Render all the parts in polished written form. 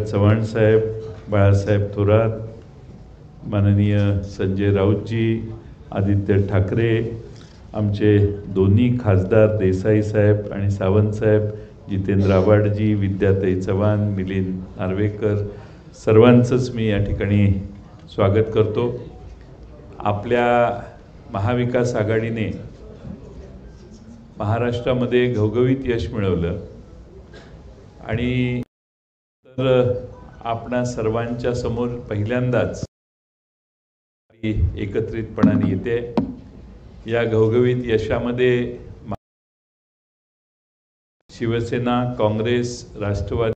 चव्हाण साहेब, बाळासाहेब थोरात, माननीय संजय राऊतजी, आदित्य ठाकरे, आमचे दोन्ही खासदार देसाई साहेब आणि सावंत साहेब, जितेंद्र आव्हाडजी, विद्याताई चव्हाण, मिलिंद नार्वेकर, सर्वांचंच मी या ठिकाणी स्वागत करतो। आपल्या महाविकास आघाडीने महाराष्ट्रामध्ये घवघवीत यश मिळवलं आणि तर आपणा सर्वांच्या समोर पहिल्यांदाच एकत्रितपणाने येते। या घवघवीत यशामध्ये शिवसेना, काँग्रेस, राष्ट्रवादी,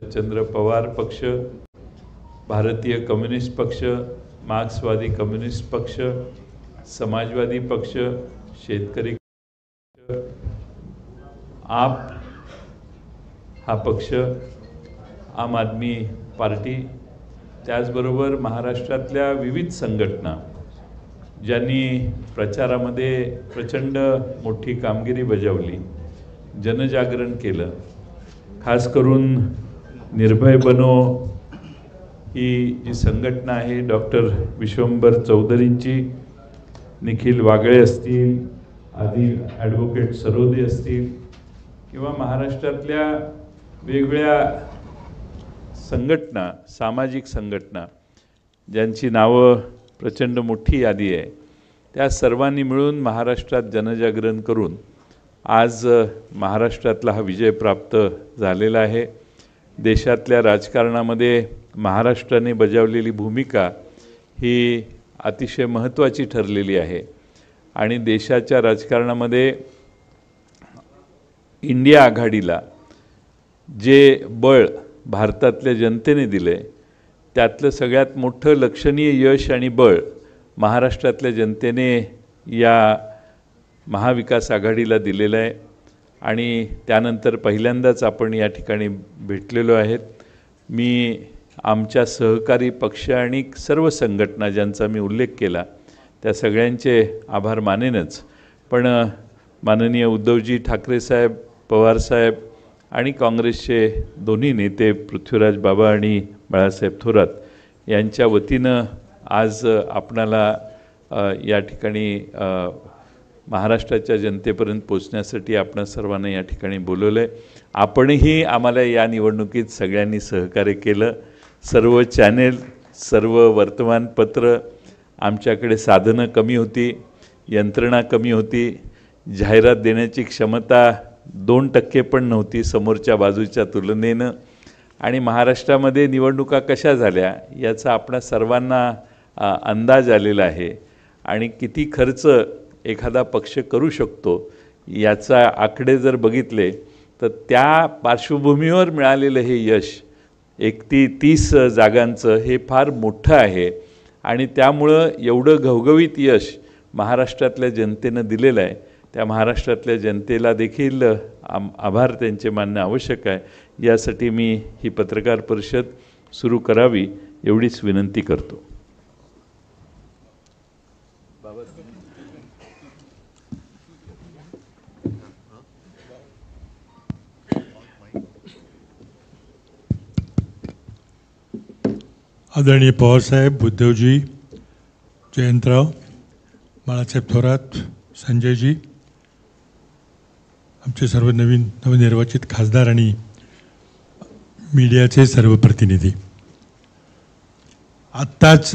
शरदचंद्र पवार पक्ष, भारतीय कम्युनिस्ट पक्ष, मार्क्सवादी कम्युनिस्ट पक्ष, समाजवादी पक्ष, शेतकरी आप हा पक्ष, आम आदमी पार्टी, त्याचबरोबर महाराष्ट्रातल्या विविध संघटना ज्यांनी प्रचारामध्ये प्रचंड मोठी कामगिरी बजावली, जनजागरण केलं। खास करून निर्भय बनो ही जी संघटना आहे, डॉक्टर विश्वंभर चौधरींची, निखिल वागळे असतील, आदी ॲडव्होकेट सरोदे असतील किंवा महाराष्ट्रातल्या वेगवेगळ्या संघटना, सामाजिक संघटना ज्यांची नावं प्रचंड मोठी यादी आहे, त्या सर्वांनी मिळून महाराष्ट्रात जनजागरण करून आज महाराष्ट्रातला हा विजय प्राप्त झालेला आहे। देशातल्या राजकारणामध्ये महाराष्ट्राने बजावलेली भूमिका ही अतिशय महत्त्वाची ठरलेली आहे आणि देशाच्या राजकारणामध्ये इंडिया आघाडीला जे बळ भारतातल्या जनतेने दिले, त्यातलं सगळ्यात मोठं लक्षणीय यश आणि बळ महाराष्ट्रातल्या जनतेने या महाविकास आघाडीला दिलेलं आहे आणि त्यानंतर पहिल्यांदाच आपण या ठिकाणी भेटलेलो आहेत। मी आमच्या सहकारी पक्ष आणि सर्व संघटना ज्यांचा मी उल्लेख केला त्या सगळ्यांचे आभार मानेनच, पण माननीय उद्धवजी ठाकरे साहेब, पवार साहेब आणि काँग्रेसचे दोन्ही नेते पृथ्वीराज बाबा आणि बाळासाहेब थोरात यांच्या वतीनं आज आपणाला या ठिकाणी महाराष्ट्राच्या जनतेपर्यंत पोचण्यासाठी आपण सर्वांना या ठिकाणी बोलवलं आहे। आपणही आम्हाला या निवडणुकीत सगळ्यांनी सहकार्य केलं। सर्व चॅनेल, सर्व वर्तमानपत्र, आमच्याकडे साधनं कमी होती, यंत्रणा कमी होती, जाहिरात देण्याची क्षमता 2% पण नव्हती समोरच्या बाजूच्या तुलनेनं, आणि महाराष्ट्रामध्ये निवडणुका कशा झाल्या याचा आपणा सर्वांना अंदाज आलेला आहे आणि किती खर्च एखादा पक्ष करू शकतो याचा आकडे जर बघितले तर त्या पार्श्वभूमीवर मिळालेलं हे यश 31 जागांचं हे फार मोठं आहे आणि त्यामुळं एवढं घवघवीत यश महाराष्ट्रातल्या जनतेनं दिलेलं आहे। त्या महाराष्ट्रातल्या जनतेला देखील आभार त्यांचे मानणं आवश्यक आहे। यासाठी मी ही पत्रकार परिषद सुरू करावी एवढीच विनंती करतो। आदरणीय पवारसाहेब, उद्धवजी, जयंतराव, बाळासाहेब थोरात, संजयजी, आमचे सर्व नवनिर्वाचित खासदार आणि मीडियाचे सर्व प्रतिनिधी, आत्ताच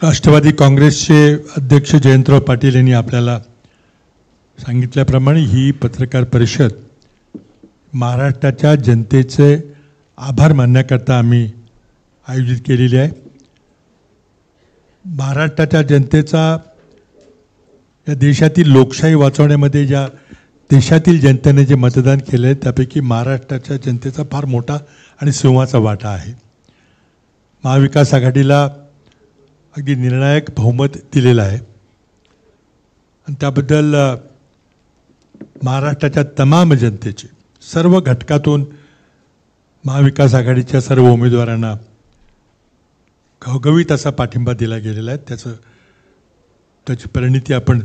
राष्ट्रवादी काँग्रेसचे अध्यक्ष जयंतराव पाटील यांनी आपल्याला सांगितल्याप्रमाणे ही पत्रकार परिषद महाराष्ट्राच्या जनतेचे आभार मानण्याकरता आम्ही आयोजित केलेली आहे। महाराष्ट्राच्या जनतेचा या देशातील लोकशाही वाचवण्यामध्ये ज्या देशातील जनतेने जे मतदान केले आहे त्यापैकी महाराष्ट्राच्या जनतेचा फार मोठा आणि सिंहाचा वाटा आहे। महाविकास आघाडीला अगदी निर्णायक बहुमत दिलेलं आहे आणि त्याबद्दल महाराष्ट्राच्या तमाम जनतेचे सर्व घटकातून महाविकास आघाडीच्या सर्व उमेदवारांना घवघवीत असा पाठिंबा दिला गेलेला आहे। त्याची परिणिती आपण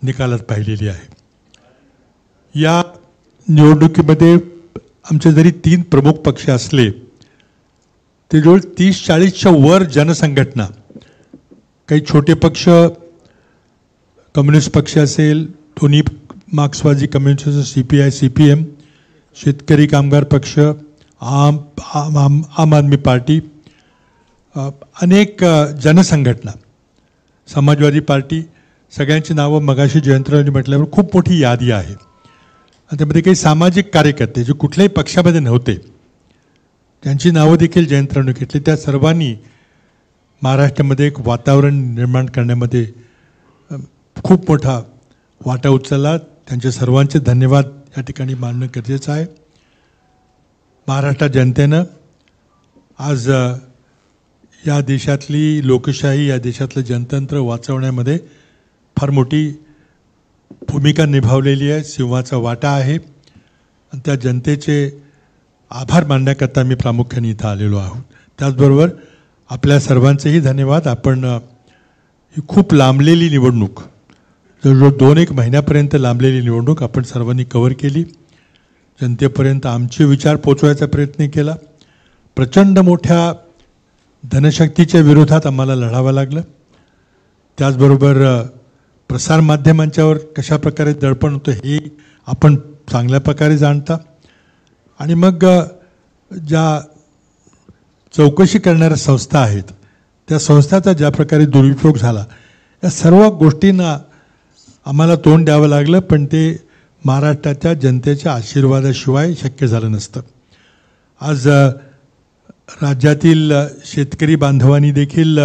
निकालात पाहिलेली आहे। या निवडणुकीमध्ये आमचे जरी 3 प्रमुख पक्ष असले ते जवळ 30-40च्या वर जनसंघटना, काही छोटे पक्ष, कम्युनिस्ट पक्ष असेल, दोन्ही मार्क्सवादी कम्युनिस्ट, CPI CPM, शेतकरी कामगार पक्ष, आम आदमी पार्टी, अनेक जनसंघटना, समाजवादी पार्टी, सगळ्यांची नावं मगाशी जयंतरावांनी म्हटल्यावर खूप मोठी यादी आहे. आणि त्यामध्ये काही सामाजिक कार्यकर्ते जे कुठल्याही पक्षामध्ये नव्हते त्यांची नावं देखील जयंतरावांनी घेतली. त्या सर्वांनी महाराष्ट्रामध्ये एक वातावरण निर्माण करण्यामध्ये खूप मोठा वाटा उचलला. त्यांचे सर्वांचे धन्यवाद या ठिकाणी मानणं गरजेचं आहे. महाराष्ट्र जनतेनं आज या देशातली लोकशाही, या देशातलं जनतंत्र वाचवण्यामध्ये फार मोठी भूमिका निभावलेली आहे, सिंहाचा वाटा आहे. आणि त्या जनतेचे आभार मानण्याकरता मी प्रामुख्याने इथं आलेलो आहोत. त्याचबरोबर आपल्या सर्वांचेही धन्यवाद. आपण ही खूप लांबलेली निवडणूक, जवळजवळ 2-1 महिन्यापर्यंत लांबलेली निवडणूक आपण सर्वांनी कव्हर केली. जनतेपर्यंत आमचे विचार पोचवायचा प्रयत्न केला. प्रचंड मोठ्या धनशक्तीच्या विरोधात आम्हाला लढावं लागलं. त्याचबरोबर प्रसारमाध्यमांच्यावर कशा प्रकारे दडपण होतं हे आपण चांगल्या प्रकारे जाणता. आणि मग ज्या चौकशी करणाऱ्या संस्था आहेत त्या संस्थाचा ज्या प्रकारे दुरुपयोग झाला, या सर्व गोष्टींना आम्हाला तोंड द्यावं लागलं. पण ते महाराष्ट्राच्या जनतेच्या आशीर्वादाशिवाय शक्य झालं नसतं. आज राज्यातील शेतकरी बांधवांनी देखील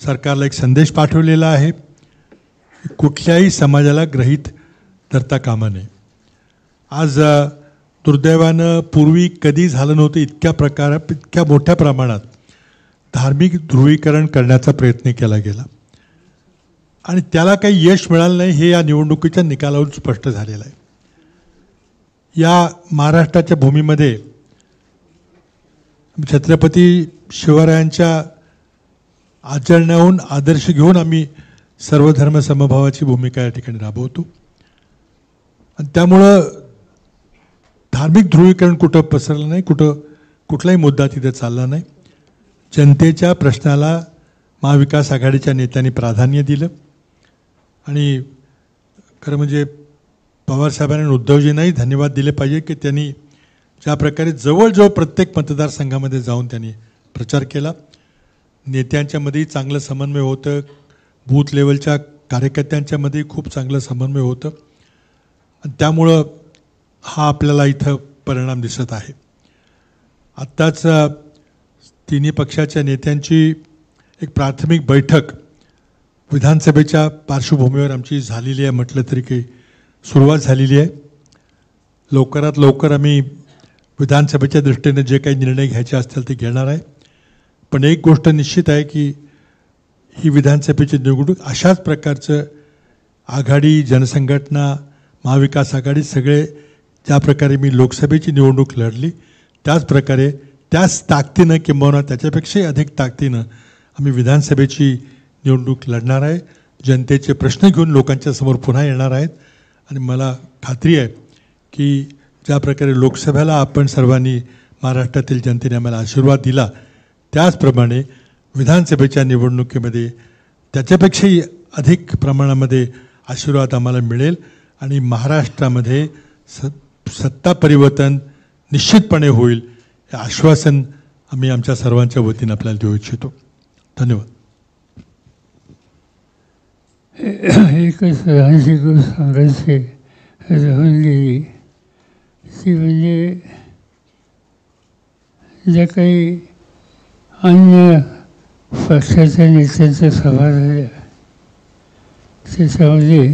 सरकारला एक संदेश पाठवलेला आहे, कुठल्याही समाजाला गृहीत धरता कामा नये. आज दुर्दैवानं पूर्वी कधी झालं नव्हतं इतक्या मोठ्या प्रमाणात धार्मिक ध्रुवीकरण करण्याचा प्रयत्न केला गेला आणि त्याला काही यश मिळालं नाही हे या निवडणुकीच्या निकालावरून स्पष्ट झालेलं आहे. या महाराष्ट्राच्या भूमीमध्ये छत्रपती शिवरायांच्या आचरणाहून आदर्श घेऊन आम्ही सर्वधर्म समभावाची भूमिका या ठिकाणी राबवतो. आणि त्यामुळं धार्मिक ध्रुवीकरण कुठं पसरलं नाही, कुठलाही मुद्दा तिथे चालला नाही. जनतेच्या प्रश्नाला महाविकास आघाडीच्या नेत्यांनी प्राधान्य दिलं. आणि खरं म्हणजे पवारसाहेबांनी आणि उद्धवजींनाही धन्यवाद दिले पाहिजे की त्यांनी ज्या प्रकारे जवळजवळ प्रत्येक मतदारसंघामध्ये जाऊन त्यांनी प्रचार केला. नेत्यांच्यामध्येही चांगलं समन्वय होतं, बूथ लेवलच्या कार्यकर्त्यांच्यामध्ये खूप चांगलं समन्वय होतं. आणि त्यामुळं हा आपल्याला इथं परिणाम दिसत आहे. आत्ताच तिन्ही पक्षाच्या नेत्यांची एक प्राथमिक बैठक विधानसभेच्या पार्श्वभूमीवर आमची झालेली आहे, म्हटलं तरी काही सुरुवात झालेली आहे. लवकरात लवकर आम्ही विधानसभेच्या दृष्टीने जे काही निर्णय घ्यायचे असतील ते घेणार आहे. पण एक गोष्ट निश्चित आहे की ही विधानसभेची निवडणूक अशाच प्रकारचं आघाडी, जनसंघटना, महाविकास आघाडी सगळे ज्या प्रकारे मी लोकसभेची निवडणूक लढली त्याच प्रकारे त्याच ताकदीनं किंबहुना त्याच्यापेक्षाही अधिक ताकदीनं आम्ही विधानसभेची निवडणूक लढणार आहे. जनतेचे प्रश्न घेऊन लोकांच्या समोर पुन्हा येणार आहेत. आणि मला खात्री आहे की ज्या प्रकारे लोकसभेला आपण सर्वांनी महाराष्ट्रातील जनतेने आम्हाला आशीर्वाद दिला त्याचप्रमाणे विधानसभेच्या निवडणुकीमध्ये त्याच्यापेक्षाही अधिक प्रमाणामध्ये आशीर्वाद आम्हाला मिळेल. आणि महाराष्ट्रामध्ये सत्ता परिवर्तन निश्चितपणे होईल हे आश्वासन आम्ही आमच्या सर्वांच्या वतीनं आपल्याला देऊ इच्छितो. धन्यवाद. एकच लहानशी गोष्ट सांगायची राहून गेली ती म्हणजे ज्या काही अन्य पक्षाच्या नेत्यांच्या सभा झाल्या त्याच्यामध्ये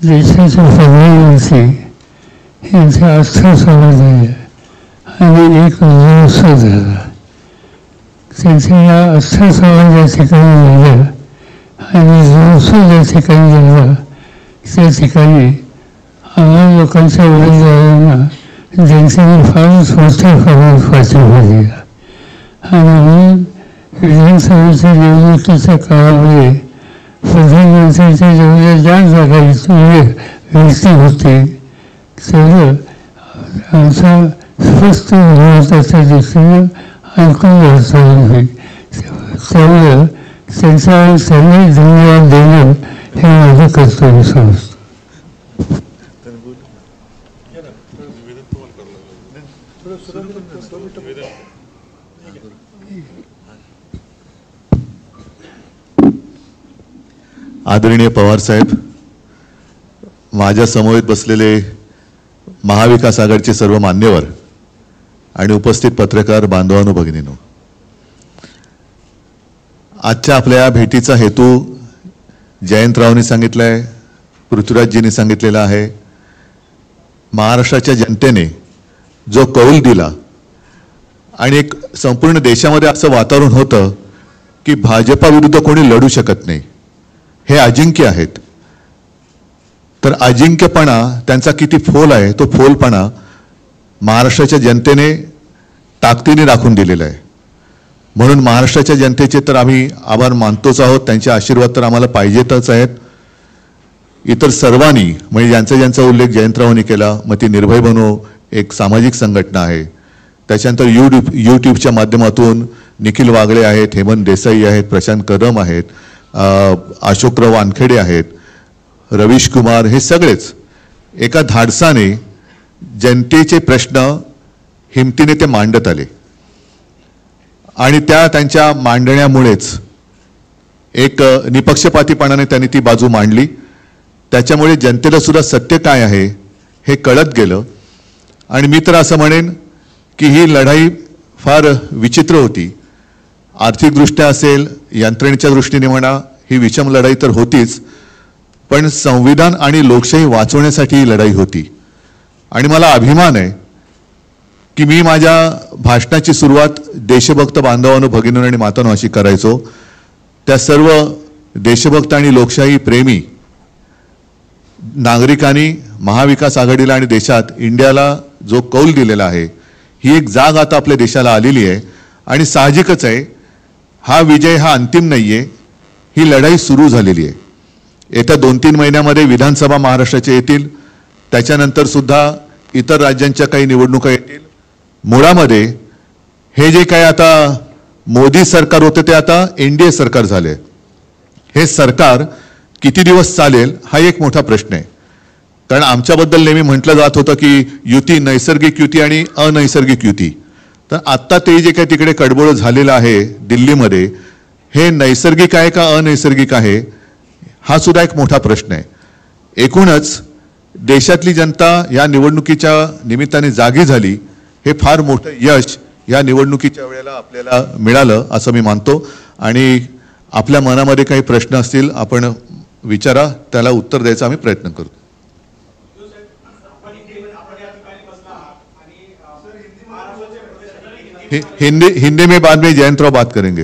देशाच्या प्रधानमंत्री यांच्या अर्थसभा झाल्या आणि एक महोत्सव झाला. त्यांच्या या अर्थसभा ज्या ठिकाणी झाल्या आणि महोत्सव ज्या ठिकाणी झाला त्या ठिकाणी आम्हा लोकांच्या उमेदवारांना जनतेने फारच मोठ्या प्रमाणात पाठिंबा दिला. आणि म्हणून विधानसभेच्या निवडणुकीच्या काळामध्ये प्रधानमंत्र्यांच्या जेवढ्या ज्या जागा व्यक्ती होते तेवढं आमचा स्पष्ट विरोधाच्या दृष्टीनं ऐकून वाचायला होईल. त्यामुळं त्यांनी धन्यवाद देणं हे माझं कर्तव्य समजतं. आदरणीय पवार साहेब, माझ्या समवेत बसलेले महाविकास आघाडीचे सर्व मान्यवर आणि उपस्थित पत्रकार बांधवांनो भगिनींनो, आजच्या आपल्या भेटीचा हेतू जयंतरावनी सांगितलाय, पृथ्वीराजजींनी सांगितलेला आहे. महाराष्ट्राच्या जनतेने जो कौल दिला आणि एक संपूर्ण देशामध्ये असं वातावरण होतं की भाजपा विरुद्ध कोणी लढू शकत नाही, हे अजिंक्य आहेत. तर अजिंक्यपणा त्यांचा किती फोल आहे, तो फोलपणा महाराष्ट्राच्या जनतेने ताकदीने राखून दिलेला आहे. म्हणून महाराष्ट्राच्या जनतेचे तर आम्ही आभार मानतोच आहोत. त्यांचे आशीर्वाद तर आम्हाला पाहिजेतच आहेत. इतर सर्वांनी, म्हणजे ज्यांचा उल्लेख जयंतरावांनी केला, मग ती निर्भय बनो एक सामाजिक संघटना आहे, त्याच्यानंतर यूट्यूबच्या माध्यमातून निखिल वागळे आहेत, हेमंत देसाई आहेत, प्रशांत कदम आहेत, अशोकराव वानखेडे आहेत, रवीश कुमार, हे सगळेच एका धाडसाने जनतेचे प्रश्न हिमतीने ते मांडत आले आणि त्यांच्या मांडण्यामुळेच एक निपक्षपातीपणाने त्यांनी ती बाजू मांडली. त्याच्यामुळे जनतेला सुद्धा सत्य काय आहे हे कळत गेलं. आणि मी तर असं म्हणेन की ही लढाई फार विचित्र होती. आर्थिकदृष्ट्या असेल, यंत्रणेच्या दृष्टीने म्हणा, ही विषम लढाई तर होतीच, पण संविधान आणि लोकशाही वाचवण्यासाठी ही लढाई होती. आणि मला अभिमान आहे की मी माझ्या भाषणाची सुरुवात देशभक्त बांधवांनो, भगिनींनो आणि मातांनो अशी करायचो. त्या सर्व देशभक्त आणि लोकशाही प्रेमी नागरिकांनी महाविकास आघाडीला आणि देशात इंडियाला जो कौल दिलेला आहे, ही एक जाग आता आपल्या देशाला आलेली आहे. आणि साहजिकच आहे, हा विजय हा अंतिम नाहीये, ही लढाई सुरू झालेली आहे. येत्या 2-3 महिन्यामध्ये विधानसभा महाराष्ट्राच्या येतील, त्याच्यानंतर सुद्धा इतर राज्यांच्या काही निवडणुका येतील. मुळामध्ये हे जे काही आता मोदी सरकार होते ते आता एनडीए सरकार झाले. हे सरकार किती दिवस चालेल हा एक मोठा प्रश्न आहे. कारण आमच्याबद्दल नेहमी म्हटलं जात होतं की युती, नैसर्गिक युती आणि अनैसर्गिक युती. तर आत्ता ते जे काही तिकडे कडबोळ झालेलं आहे दिल्लीमध्ये, हे नैसर्गिक आहे का अनैसर्गिक आहे हा सुद्धा एक मोठा प्रश्न आहे. एकूणच देशातली जनता या निवडणुकीच्या निमित्ताने जागी झाली, हे फार मोठं यश या निवडणुकीच्या वेळेला आपल्याला मिळालं असं मी मानतो. आणि आपल्या मनामध्ये काही प्रश्न असतील आपण विचारा, त्याला उत्तर द्यायचा आम्ही प्रयत्न करतो. हिंदी में बाद में जयंतराव बात करेंगे.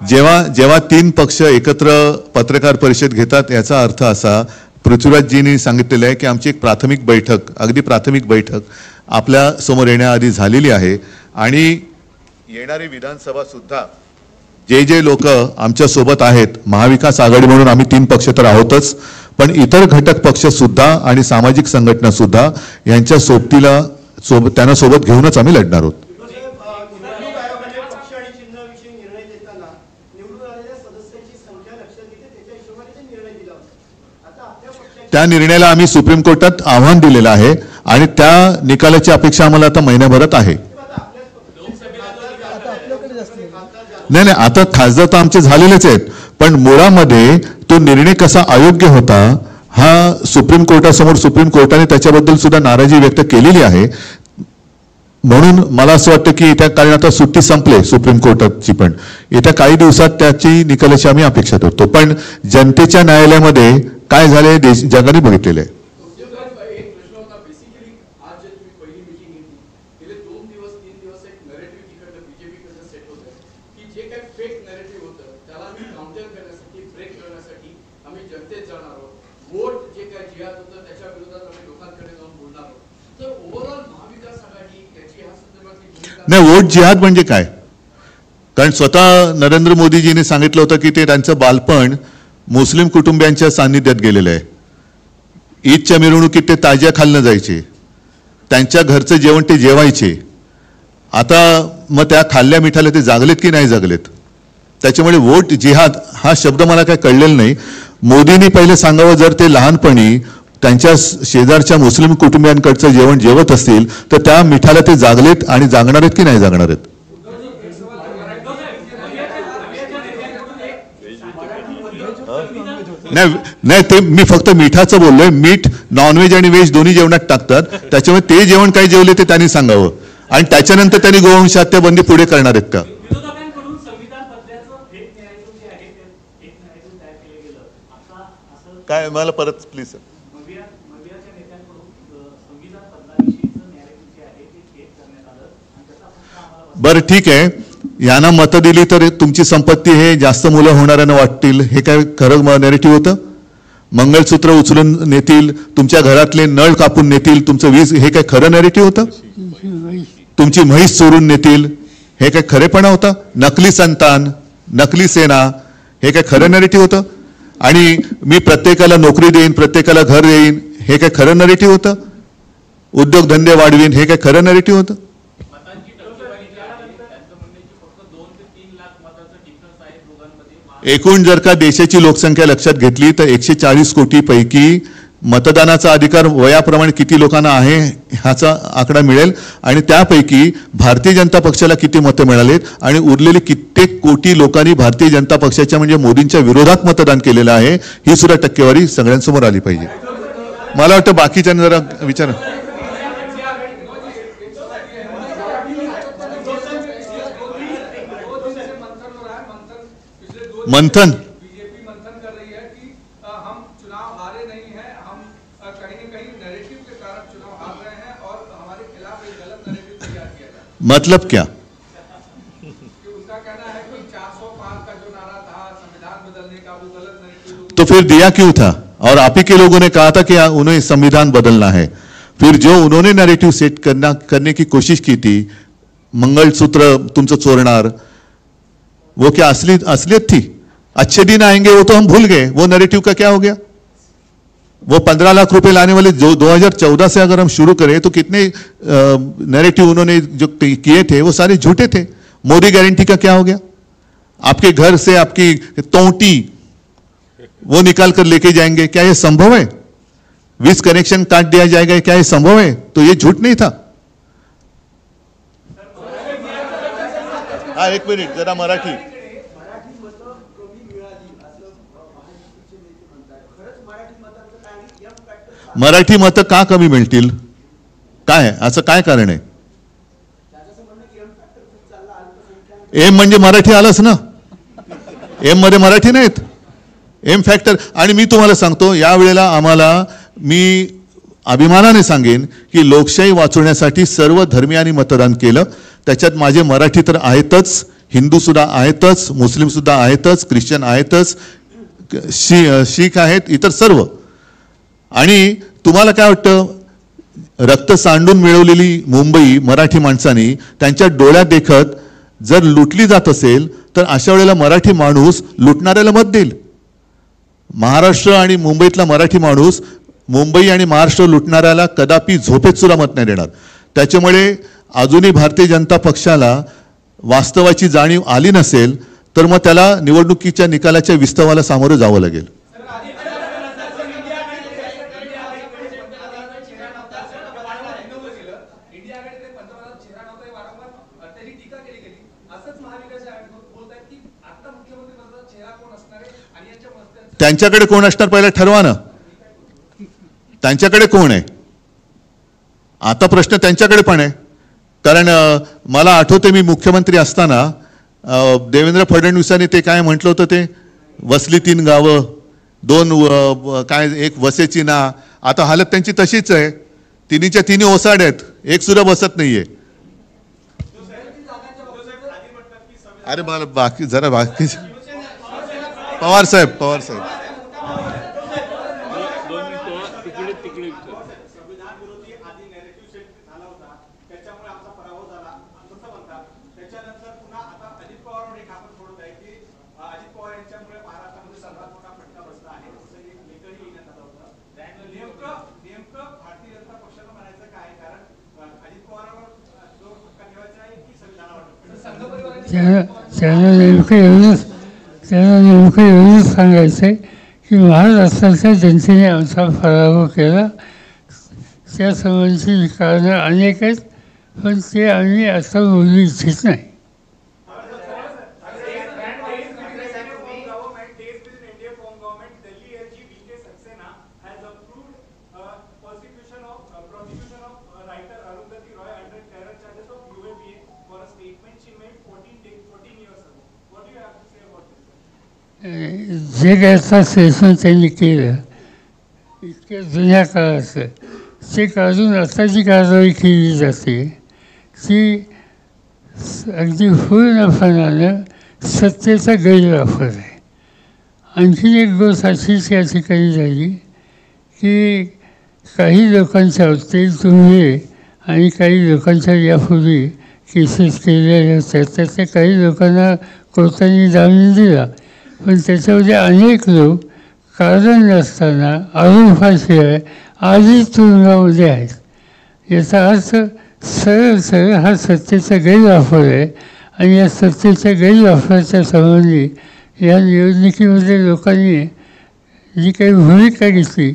जेव्हा 3 पक्ष एकत्र पत्रकार परिषद घेतात, याचा अर्थ असा, पृथ्वीराजजींनी सांगितलेलं आहे की आमची एक प्राथमिक बैठक, अगदी प्राथमिक बैठक आपल्या समोर येण्याआधी झालेली आहे. आणि येणारी विधानसभा सुद्धा जे लोक आमच्या सोबत आहेत, महाविकास आघाडी म्हणून आम्ही 3 पक्ष तर आहोतच, पण इतर घटक पक्ष सुद्धा आणि सामाजिक संघटना सुद्धा यांच्या त्यांना सोबत घेऊनच आम्ही लढणार आहोत. त्या निर्णयाला आम्ही सुप्रीम कोर्टात आव्हान दिलेलं आहे आणि त्या निकालाची अपेक्षा आम्हाला आता महिन्याभरात आहे. नाही, आता खासदार तर आमचे झालेलेच आहेत, पण मुळामध्ये तो निर्णय कसा अयोग्य होता हा सुप्रीम कोर्टासमोर, सुप्रीम कोर्टाने त्याच्याबद्दल सुद्धा नाराजी व्यक्त केलेली आहे. म्हणून मला असं वाटतं की येत्या, कारण आता सुट्टी संपले सुप्रीम कोर्टाची, पण येत्या काही दिवसात त्याची निकालाची आम्ही अपेक्षा करतो. पण जनतेच्या न्यायालयामध्ये काय झाले जगाने बघितलेलं आहे. जे काही फेक नॅरेटिव्ह होतं त्याला आम्ही काउंटर करण्यासाठी, ब्रेक करण्यासाठी आम्ही नाही, वोट जिहाद म्हणजे काय? कारण स्वतः नरेंद्र मोदीजींनी सांगितलं होतं की ते त्यांचं बालपण मुस्लिम कुटुंबियांच्या सान्निध्यात गेलेलं आहे. ईदच्या मिरवणुकीत ते ताज्या खाल्लं जायचे, त्यांच्या घरचं जेवण ते जेवायचे. आता मग त्या खाल्ल्या मिठाला ते जागलेत की नाही जागलेत? त्याच्यामुळे वोट जिहाद हा शब्द मला काय कळलेला नाही. मोदींनी पहिले सांगावं, जर ते लहानपणी त्यांच्या शेजारच्या मुस्लिम कुटुंबियांकडचं जेवण जेवत असतील तर त्या मिठाला ते जागलेत आणि जागणार आहेत की नाही जागणार आहेत? नाही, ते मी फक्त मिठाचं बोललोय. मीठ नॉनव्हेज आणि व्हेज दोन्ही जेवणात टाकतात, त्याच्यामुळे ते जेवण काय जेवले ते त्यांनी सांगावं. आणि त्याच्यानंतर त्यांनी गोवंश हत्याबंदी पुढे करणार आहेत का? काय मला परत प्लीज. बरं ठीक आहे, यांना मतं दिली तर तुमची संपत्ती हे जास्त मुलं होणाऱ्यांना वाटतील, हे काय खरं नॅरेटिव्ह होतं? मंगळसूत्र उचलून नेतील, तुमच्या घरातले नळ कापून नेतील, तुमचं वीज, हे काय खरं नॅरेटिव्ह होतं? तुमची म्हैस चोरून नेतील, हे काय खरेपणा होता? नकली संतान, नकली सेना, हे काय खरं नॅरेटिव्ह होतं? आणि मी प्रत्येकाला नोकरी देईन, प्रत्येकाला घर देईन, हे काय खरं नॅरेटिव्ह होतं? उद्योगधंदे वाढवीन, हे काय खरं नॅरेटिव्ह होतं? एकूण जर का देशाची लोकसंख्या लक्षात घेतली तर 140 कोटी पैकी मतदानाचा अधिकार वयाप्रमाणे किती लोकांना आहे ह्याचा आकडा मिळेल. आणि त्यापैकी भारतीय जनता पक्षाला किती मतं मिळालीत आणि उरलेली कित्येक कोटी लोकांनी भारतीय जनता पक्षाच्या म्हणजे मोदींच्या विरोधात मतदान केलेलं आहे, ही सुद्धा टक्केवारी सगळ्यांसमोर आली पाहिजे. मला वाटतं बाकीच्यांनी जरा विचार. मंथन बीजेपी मंथन कर रही है कि हम चुनाव हारे नहीं हैं, हम कहीं न कहीं नैरेटिव के कारण चुनाव हार रहे हैं और हमारे खिलाफ एक गलत नैरेटिव तैयार किया जाए. मतलब क्या? कि उनका कहना है कि 405 का जो नारा था संविधान बदलने का, वो गलत नैरेटिव. तो फिर दिया क्यों था? और आप ही के लोगों ने कहा था कि उन्हें संविधान बदलना है. फिर जो उन्होंने नैरेटिव सेट करने की कोशिश की थी, मंगलसूत्र तुमचं चोरणार, वो क्या असलियत थी? अच्छे दिन आएंगे वो तो हम भूल गए, वो नैरेटिव का क्या हो गया? वो 15 लाख रुपए लाने वाले जो 2014 से अगर हम शुरू करें तो कितने नैरेटिव उन्होंने जो किए थे वो सारे झूठे थे. मोदी गारंटी का क्या हो गया? आपके घर से आपकी तोंटी वो निकाल कर लेके जाएंगे, क्या ये संभव है? 20 कनेक्शन काट दिया जाएगा, क्या ये संभव है? तो ये झूठ नहीं था. हाँ, एक मिनिट जरा मराठी. मराठी मतं का कमी मिळतील? काय असं काय कारण आहे? एम म्हणजे मराठी आलंच ना, एम मध्ये मराठी नाहीत, एम फॅक्टर. आणि मी तुम्हाला सांगतो, यावेळेला आम्हाला, मी अभिमानाने सांगेन की लोकशाही वाचवण्यासाठी सर्व धर्मियांनी मतदान केलं. त्याच्यात माझे मराठी तर आहेतच, हिंदू सुद्धा आहेतच, मुस्लिम सुद्धा आहेतच, ख्रिश्चन आहेतच, शीख आहेत, इतर सर्व. आणि तुम्हाला काय वाटतं, रक्त सांडून मिळवलेली मुंबई मराठी माणसांनी त्यांच्या डोळ्यात देखत जर लुटली जात असेल तर अशा वेळेला मराठी माणूस लुटणाऱ्याला मत देईल. महाराष्ट्र आणि मुंबईतला मराठी माणूस मुंबई आणि महाराष्ट्र लुटणाऱ्याला कदापि झोपेत सुद्धा मत नाही देणार. त्याच्यामुळे अजूनही भारतीय जनता पक्षाला वास्तवाची जाणीव आली नसेल तर मग त्याला निवडणुकीच्या निकालाच्या विस्तवाला सामोरं जावं लागेल. त्यांच्याकडे कोण असणार पहिला ठरवा ना. त्यांच्याकडे कोण आहे आता प्रश्न त्यांच्याकडे पण आहे. कारण मला आठवते मी मुख्यमंत्री असताना देवेंद्र फडणवीसांनी ते काय म्हटलं होतं, ते वसली 3 गावं 2 काय एक वसेची ना. आता हालत त्यांची तशीच आहे, तिन्हीच्या तिन्ही ओसाड आहेत, एक सुद्धा बसत नाहीये. अरे मला बाकी जरा बाकी पवार साहेब त्यांना नेमकं एवढंच सांगायचं आहे की महाराष्ट्राच्या जनतेने आमचा पराभव केला. त्या संबंधीची कारणं अनेक आहेत, पण ते आम्ही आता बोलू इच्छित नाही. जे काय आता स्टेटमेंट त्यांनी केलं इतक्या जुन्या काळाचं ते काढून आता जी कारवाई केली जाते ती अगदी पूर्णपणानं सत्तेचा गैरवापर आहे. आणखी एक गोष्ट अशीच या ठिकाणी झाली की काही लोकांच्या बाबतीत तुम्ही आणि काही लोकांच्या यापूर्वी केसेस केलेल्या होत्या, त्यातल्या काही लोकांना कोर्टाने जामीन दिला, पण त्याच्यामध्ये अनेक लोक कारण नसताना आरोपाशिवाय आजही तुरुंगामध्ये आहेत. याचा अर्थ सरळ हा सत्तेचा गैरवापर आहे आणि या सत्तेच्या गैरवापराच्या संबंधी या निवडणुकीमध्ये लोकांनी जी काही भूमिका घेतली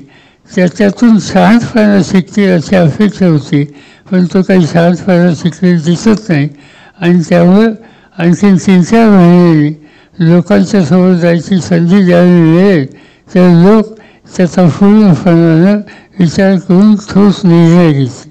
त्याच्यातून शहाणपणा शिकतील अशी अपेक्षा होती, पण तो काही शहाणपणा शिकलेला दिसत नाही. आणि त्यामुळं आणखीन 3-4 महिन्यांनी लोकांच्या समोर जायची संधी ज्यावेळी मिळेल तर लोक त्याचा पूर्णपणानं विचार करून ठोस निर्णय घेतील.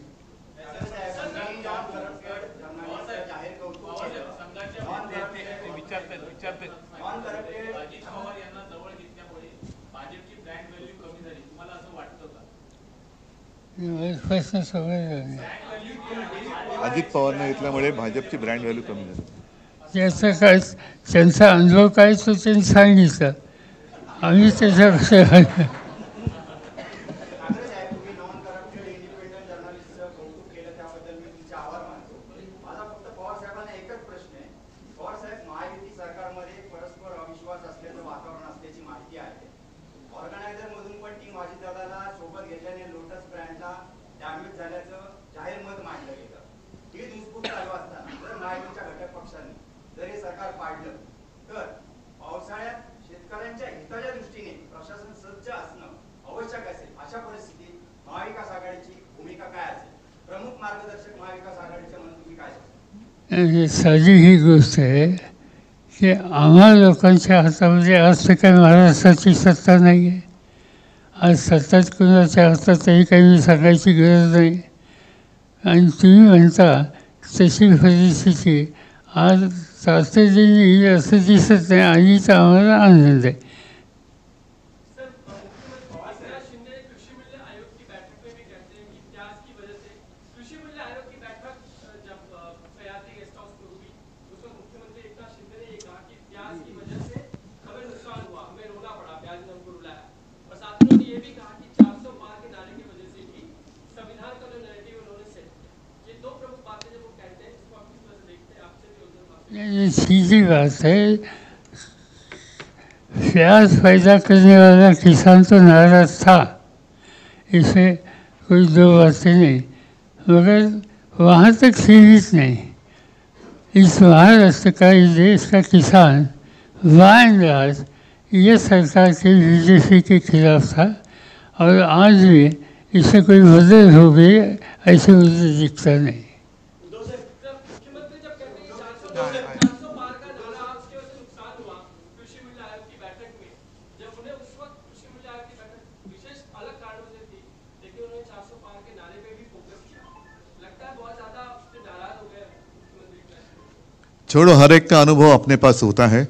प्रश्न समजला नाही. अजित पवारने घेतल्यामुळे भाजपची ब्रँड व्हॅल्यू कमी झाली. त्याचा काय त्यांचा अनुभव काय तो त्यांनी सांगितलं, आम्ही त्याच्यापेक्षा साधी ही गोष्ट आहे की आम्हा लोकांच्या हातामध्ये आज तर काही महाराष्ट्राची सत्ता नाही आहे. आज सत्ताच कुणाच्या हातातही काही सांगायची गरज नाही. आणि तुम्ही म्हणता तशी परिस्थिती आज तातडीने येईल असं दिसत नाही. आणि तर आम्हाला आनंद आहे. सीधी बात है, प्याज पैदा करने वाला किसान तो नाराज था, इसमें कोई दो बातें नहीं, मगर वहाँ तक सीमित नहीं. इस महाराष्ट्र का, इस देश का किसान वायनाड ये सरकार के बीजेपी के खिलाफ था और आज भी इससे कोई बदल हो गई ऐसे मुझे दिखता नहीं. छोड़ो, हर एक का अनुभव अपने पास होता है.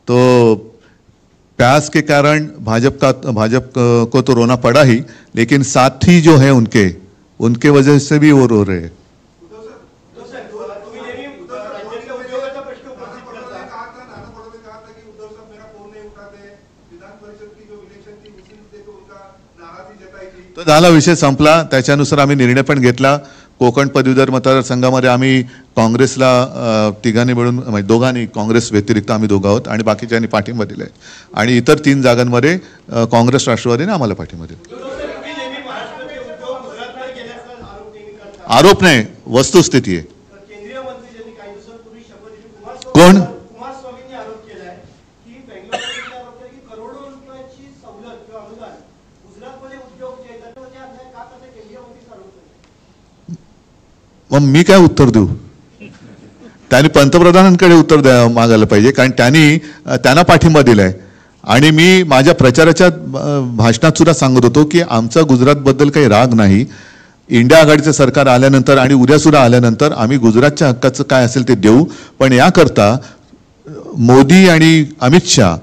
तो प्यास के कारण भाजप को तो रोना पड़ा ही, लेकिन साथी जो है उनके वजह से भी वो रो रहे हैं. तो झाला, विषय संपला. त्याच्यानुसार आम्ही निर्णय पण घेतला. कोकण पदवीधर मतदारसंघामध्ये आम्ही काँग्रेसला तिघांनी मिळून, म्हणजे दोघांनी, काँग्रेस व्यतिरिक्त आम्ही दोघं आहोत आणि बाकीच्यांनी पाठिंबा दिला आहे. आणि इतर 3 जागांमध्ये काँग्रेस राष्ट्रवादीने आम्हाला पाठिंबा दिला. आरोप नाही, वस्तुस्थिती आहे. मग मी काय उत्तर देऊ? त्यांनी पंतप्रधानांकडे उत्तर मागायला पाहिजे, कारण त्यांना पाठिंबा दिलाय. आणि मी माझ्या प्रचाराच्या भाषणात सुद्धा सांगत होतो की आमचा गुजरातबद्दल काही राग नाही. इंडिया आघाडीचं सरकार आल्यानंतर आणि उद्यासुद्धा आल्यानंतर आम्ही गुजरातच्या हक्काचं काय असेल ते देऊ. पण याकरता मोदी आणि अमित शहा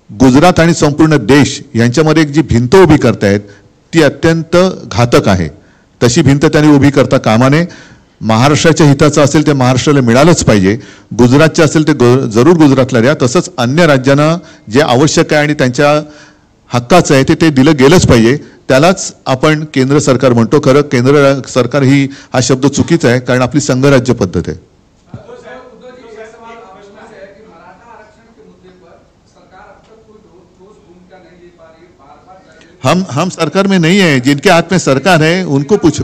गुजरात आणि संपूर्ण देश यांच्यामध्ये एक जी भिंत उभी करतायत ती अत्यंत घातक आहे. तशी भिंत त्यांनी उभी करता कामा नये. महाराष्ट्राच्या हिताचं असेल ते महाराष्ट्राला मिळालंच पाहिजे. गुजरातचे असेल ते जरूर गुजरातला द्या. तसंच अन्य राज्यांना जे आवश्यक आहे आणि त्यांच्या हक्काचं आहे ते दिलं गेलंच पाहिजे. त्यालाच आपण केंद्र सरकार म्हणतो. खरं केंद्र सरकार हा शब्द चुकीचा आहे, कारण आपली संघराज्य पद्धत आहे. हम सरकार में नहीं है. जिनके हाथ में सरकार है उनको पूछो.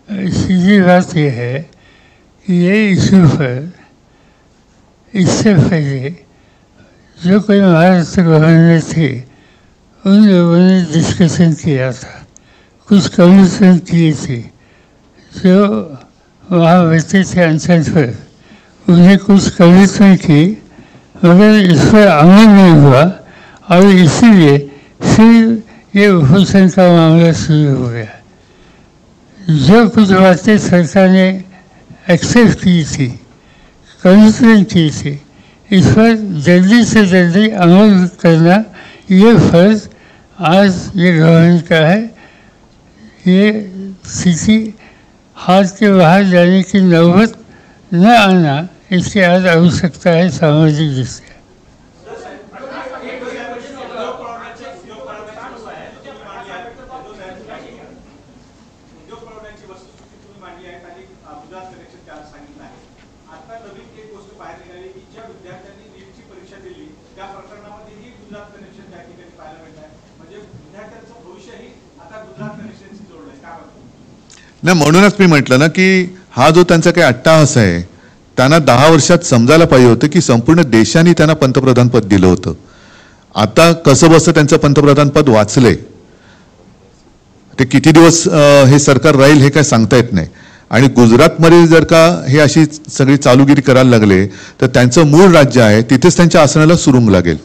सीधी बात यह है कि ये इशू पर इससे पहले जो कोई महाराष्ट्र गवर्नर थे उन लोगों ने डिस्कशन किया था, कुछ कमीशन किए थे. जो वहाँ बैठे थे अनशन पर उन्हें कुछ कमिटमेंट की, मगर इस पर अमल नहीं हुआ और इसीलिए फिर ये उपोषण का मामला शुरू हो गया. जो कुछ बातें सरकार ने एक्सेप्ट की थी, कमिटमेंट की थी, इस पर जल्दी से जल्दी अमल करना ये फर्ज आज ये गवर्नमेंट का है. ये स्थिति हाथ के बाहर जाने की नौबत न आना इसकी आज आवश्यकता है सामाजिक दृष्टि. नाही, म्हणूनच मी म्हटलं ना की हा जो त्यांचा काही अट्टाहास आहे त्यांना 10 वर्षात समजायला पाहिजे होतं की संपूर्ण देशाने त्यांना पंतप्रधान पद दिलं होतं. आता कसं बसं त्यांचं पंतप्रधान पद वाचलंय. ते किती दिवस हे सरकार राहील हे काय सांगता येत नाही. आणि गुजरातमध्ये जर का हे अशी सगळी चालूगिरी करायला लागले तर त्यांचं मूळ राज्य आहे तिथेच त्यांच्या आसनाला सुरुंग लागेल.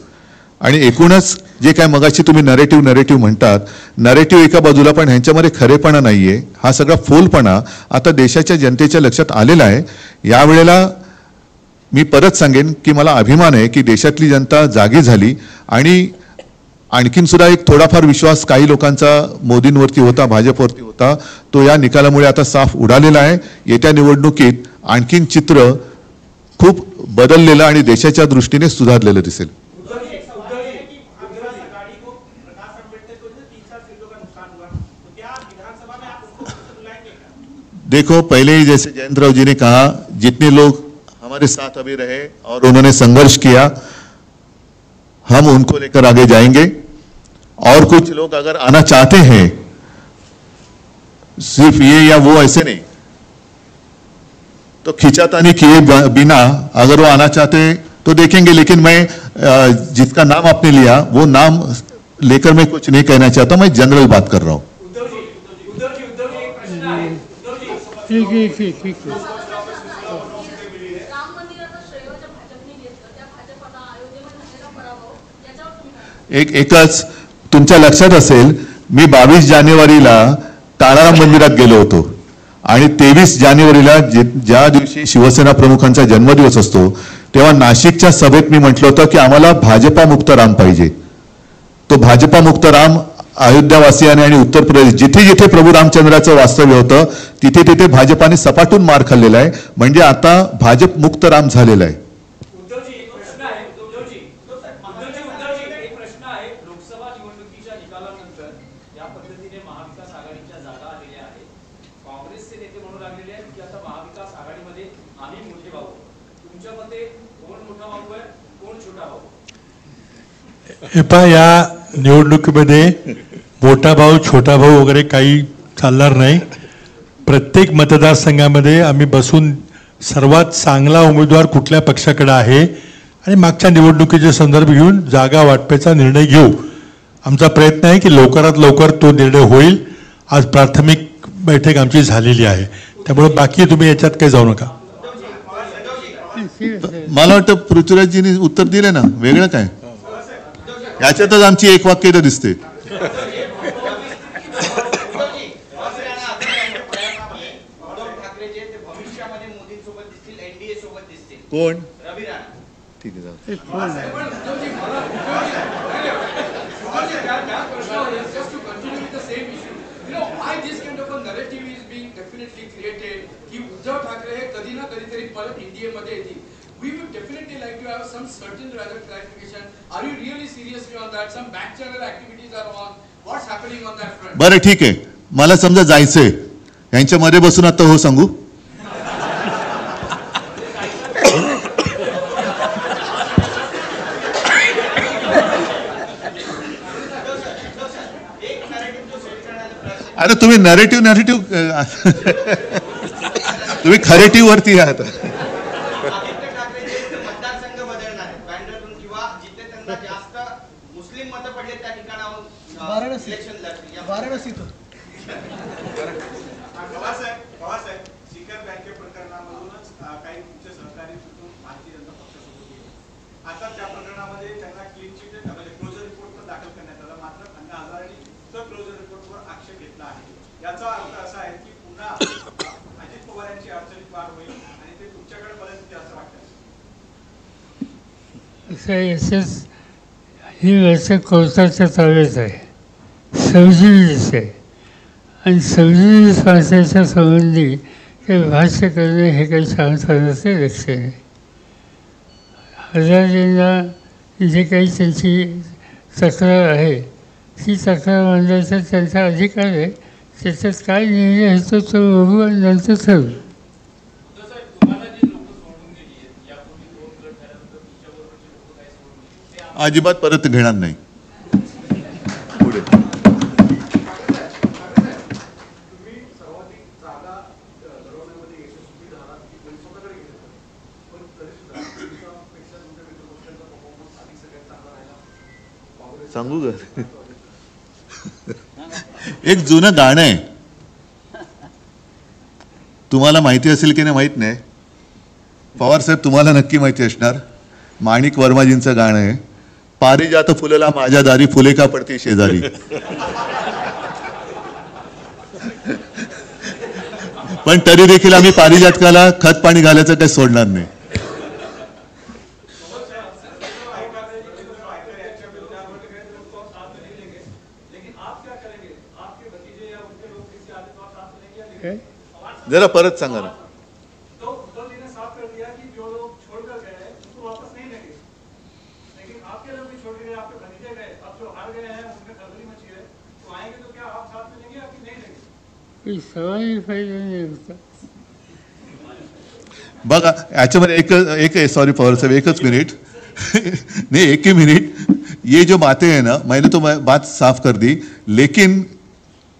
आणि एकूणच जे काय मगाशी तुम्ही नरेटिव्ह म्हणतात, नरेटिव्ह एका बाजूला, पण ह्यांच्यामध्ये खरेपणा नाहीये. हा सगळा फोलपणा आता देशाच्या जनतेच्या लक्षात आलेला आहे. यावेळेला मी परत सांगेन की मला अभिमान आहे की देशातली जनता जागी झाली आणि आणखीन सुद्धा एक थोडाफार विश्वास काही लोकांचा मोदींवरती होता, भाजपवरती होता, तो या निकालामुळे आता साफ उडालेला आहे. येत्या निवडणुकीत आणखीन चित्र खूप बदललेलं आणि देशाच्या दृष्टीने सुधारलेलं दिसेल. देखो, पहले ही जैसे जयंतराव जी ने कहा, जितने लोग हमारे साथ अभी रहे और उन्होंने संघर्ष किया, हम उनको लेकर आगे जाएंगे. और कुछ लोग अगर आना चाहते हैं, सिर्फ ये या वो ऐसे नहीं, तो खिंचातानी किए बिना अगर वो आना चाहते तो देखेंगे. लेकिन मैं जिसका नाम आपने लिया वो नाम लेकर मैं कुछ नहीं कहना चाहता. मैं जनरल बात कर रहा हूं. ठीक. एकच तुमच्या लक्षात असेल, मी 22 जानेवारीला ताराराम मंदिरात गेलो होतो आणि 23 जानेवारीला ज्या दिवशी शिवसेना प्रमुखांचा जन्मदिवस असतो तेव्हा नाशिकच्या सभेत मी म्हटलं होतं की आम्हाला भाजपा मुक्त राम पाहिजे. तो भाजपा मुक्त राम अयोध्यावासियाने आणि उत्तर प्रदेश जिथे जिथे प्रभू रामचंद्राचं वास्तव्य होतं तिथे तिथे भाजपाने सपाटून मार खाल्लेला आहे. म्हणजे आता भाजप मुक्त राम झालेला आहे. या निवडणुकीमध्ये मोठा भाऊ छोटा भाऊ वगैरे काही चालणार नाही. प्रत्येक मतदारसंघामध्ये आम्ही बसून सर्वात चांगला उमेदवार कुठल्या पक्षाकडे आहे आणि मागच्या निवडणुकीचे संदर्भ घेऊन जागा वाटपाचा निर्णय घेऊ. आमचा प्रयत्न आहे की लवकरात लवकर तो निर्णय होईल. आज प्राथमिक बैठक आमची झालेली आहे, त्यामुळे बाकी तुम्ही याच्यात काही जाऊ नका. मला वाटतं पृथ्वीराजजींनी उत्तर दिले ना, वेगळं काय याच्यातच आमची एक वाक्यता दिसते. कोण ठीक आहे उद्धव ठाकरे हे कधी ना कधीतरी परत इंडियामध्ये येतील. We would definitely like to have some certain rather clarification. Are you really seriously on that? Some back channel activities are on. What's happening on that front? बरं ठीक आहे, मला समजा जायचंय, यांच्यामध्ये बसून आता हो सांगू. अरे तुम्ही नरेटिव्ह तुम्ही खरेटिव्ह वरती आहात. आता त्या प्रकरणामध्ये त्यांना क्लीन चिट म्हणजे क्लोजर रिपोर्ट पण दाखल करण्यात आला. मात्र अण्णा हजारेंनी तो क्लोजर रिपोर्टवर आक्षेप घेतला आहे. याचा अर्थ असा आहे की पुन्हा अजित पवार यांची अडचणीत वाढ होईल आणि ते तुमच्याकडे परिस्थिती असं वाटतं. ही वर्ष कोर्टाच्या ताब्यात आहे, 27 आहे आणि 27 माणसाच्या संबंधी ते भाष्य करणे हे काही सांगतानाचे लक्षण आहे. हजारेंना जे काही त्यांची तक्रार आहे ती तक्रार मांडण्याचा त्यांचा अधिकार आहे. त्याच्यात काय निर्णय होतो तो बघू आणि नंतर ठरवू. अजिबात परत घेणार नाही. पुढे सांगू का, एक जुनं गाणं आहे, तुम्हाला माहिती असेल की नाही माहित नाही. पवार साहेब तुम्हाला नक्की माहिती असणार. माणिक वर्माजींचं गाणं आहे, पारिजात फुलला माझ्या दारी, फुले का पडती शेजारी. पण तरी देखील आम्ही पारिजातकाला खत पाणी घालायचं काही सोडणार नाही. जरा परत सांगा ना. बघा याच्यामध्ये एक सॉरी पवार साहब, एकच मिनट नहीं, एक ही मिनट. ये जो बातें हैं ना, मैंने तो बात साफ कर दी, लेकिन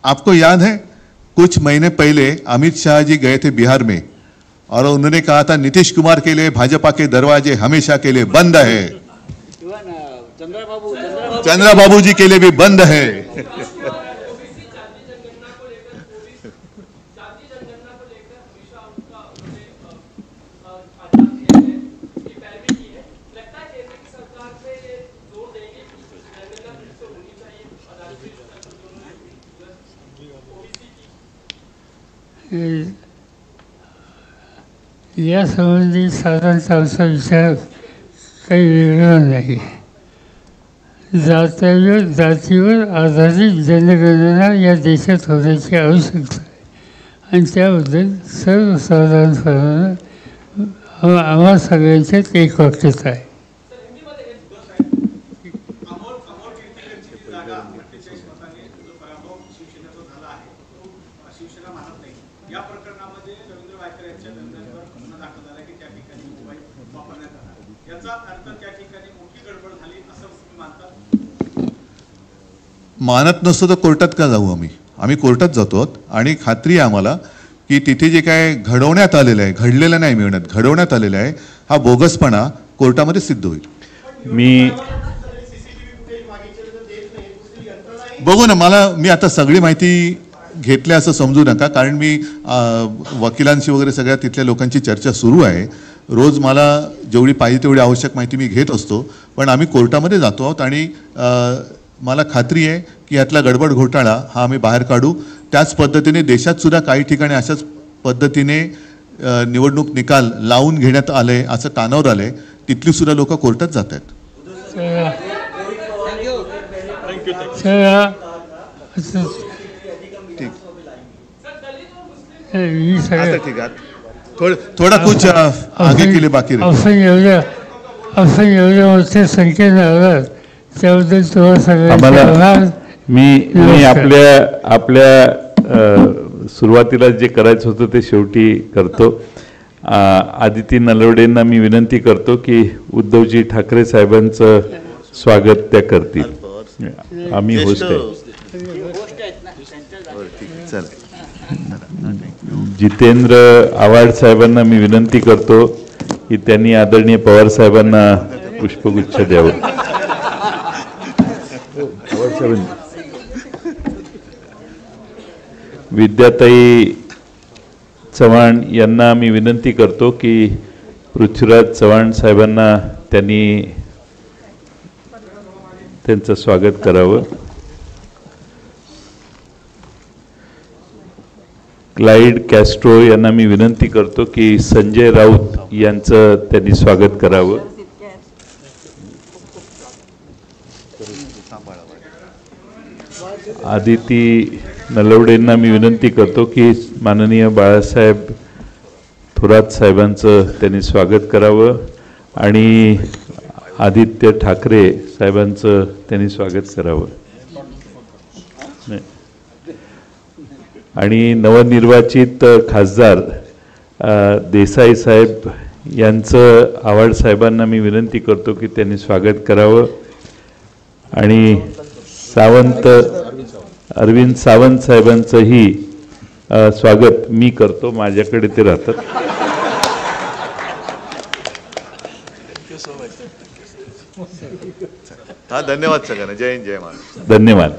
आपको याद है कुछ महीने पहले अमित शाह जी गए थे बिहार में और उन्होंने कहा था नीतीश कुमार के लिए भाजपा के दरवाजे हमेशा के लिए बंद है, चंद्रबाबू जी के लिए भी बंद है. या संबंधी साधारणतः आमचा विचार काही वेगळा नाही. जातीवर आधारित जनगणना या देशात होण्याची आवश्यकता आहे आणि त्याबद्दल सर्वसाधारणपणे आम्हा सगळ्यांच्यात एक वाक्यता आहे. मानत नसतो तर कोर्टात का जाऊ. आम्ही कोर्टात जातो आणि खात्री आहे आम्हाला की तिथे जे काय घडवण्यात आलेलं आहे, घडलेलं नाही मिळण्यात, घडवण्यात आलेलं आहे, हा बोगसपणा कोर्टामध्ये सिद्ध होईल. मी बघू ना, मी आता सगळी माहिती घेतली असं समजू नका, कारण मी वकिलांशी वगैरे सगळ्या तिथल्या लोकांची चर्चा सुरू आहे. रोज मला जेवढी पाहिजे तेवढी आवश्यक माहिती मी घेत असतो, पण आम्ही कोर्टामध्ये जातो आहोत आणि मला खात्री आहे की यातला गडबड घोटाळा हा आम्ही बाहेर काढू. त्याच पद्धतीने देशात सुद्धा काही ठिकाणी अशाच पद्धतीने निवडणूक निकाल लावून घेण्यात आले असं कानावर आलंय, तिथली सुद्धा लोक कोर्टात जात आहेत. ठीक आहे, थोडा कुछ आगे के लिए बाकी असं एवढ्या मोठ्या संख्येने आलं त्याबद्दल आम्हाला मी आपल्या सुरुवातीला जे करायचं होतं ते शेवटी करतो. आदिती नलवडेंना मी विनंती करतो की उद्धवजी ठाकरे साहेबांचं स्वागत त्या करतील. आम्ही होस्ट आहे. जितेंद्र आव्हाड साहेबांना मी विनंती करतो की त्यांनी आदरणीय पवार साहेबांना पुष्पगुच्छ द्यावं. विद्याताई चव्हाण यांना मी विनंती करतो की पृथ्वीराज चव्हाण साहेबांना त्यांचं स्वागत करावं. क्लाइड कॅस्ट्रो यांना मी विनंती करतो की संजय राऊत यांचं त्यांनी स्वागत करावं. आदिती नलवडेंना मी विनंती करतो की माननीय बाळासाहेब थोरात साहेबांचं त्यांनी स्वागत करावं आणि आदित्य ठाकरे साहेबांचं त्यांनी स्वागत करावं. आणि नवनिर्वाचित खासदार देसाई साहेब यांचं आव्हाड साहेबांना मी विनंती करतो की त्यांनी स्वागत करावं. आणि अरविंद सावंत साहेबांचंही स्वागत मी करतो, माझ्याकडे ते राहतात. धन्यवाद सगळ्यांना. जय हिंद, जय महाराष्ट्र. धन्यवाद.